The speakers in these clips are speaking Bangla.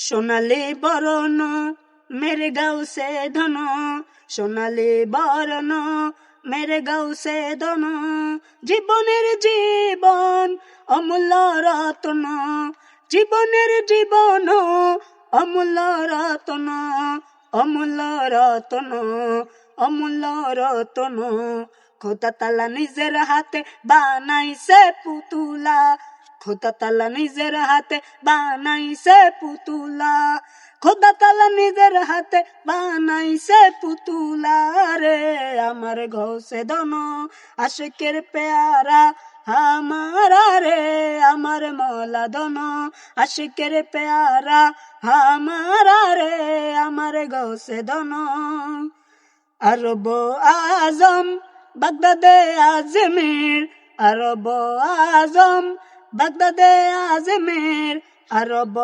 সোনালি বরণ মেরে গাউসে ধন, সোনালি বরণ মেরে গাউসে ধন, জীবনের জীবন অমূল্য রতন, জীবনের জীবন অমূল্য রতন, অমূল্য রতন, অমূল্য রতন। খোদা তাআলা নিজের হাতে বানাইছে পুতুলা, খোদা তাআলা নিজের হাতে বানাইছে পুতুলা, খোদা তাআলা নিজের হাতে বানাইছে পুতুলা রে। আমার গৌসে ধন আশিকের পেয়ারা হামারা রে, আমার মৌলা ধন আশিকের পেয়ারা হামারা রে, আমার গৌসে ধন। আরব আজম বাগদাদে আজমির, আরব আজম বাগদাদে আজমির, আরব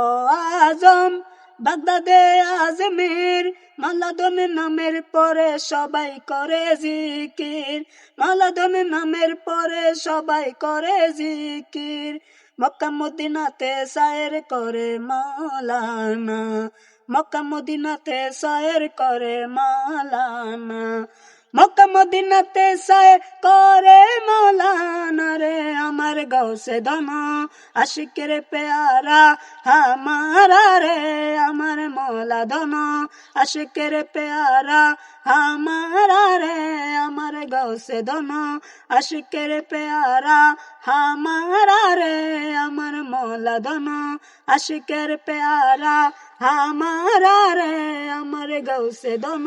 আজম বাগদাদে আজমির। মালাদন নামের পরে সবাই করে জিকির, মালাদন নামের পরে সবাই করে জিকির। মক্কা মদিনাতে সায়ের করে মাওলানা, মক্কা মদিনাতে সায়ের করে মাওলানা, মক্কা মদিনাতে সায়ের করে মাওলানা রে। আমার গৌসে ধন আশিকের পেয়ারা হামারা রে, আমার মৌলা ধন আশিকের পেয়ারা হামারা রে, আমার গৌসে ধন আশিকের পেয়ারা হামারা রে, আমার মৌলা ধন আশিকের পেয়ারা হামারা রে, আমার গৌসে ধন।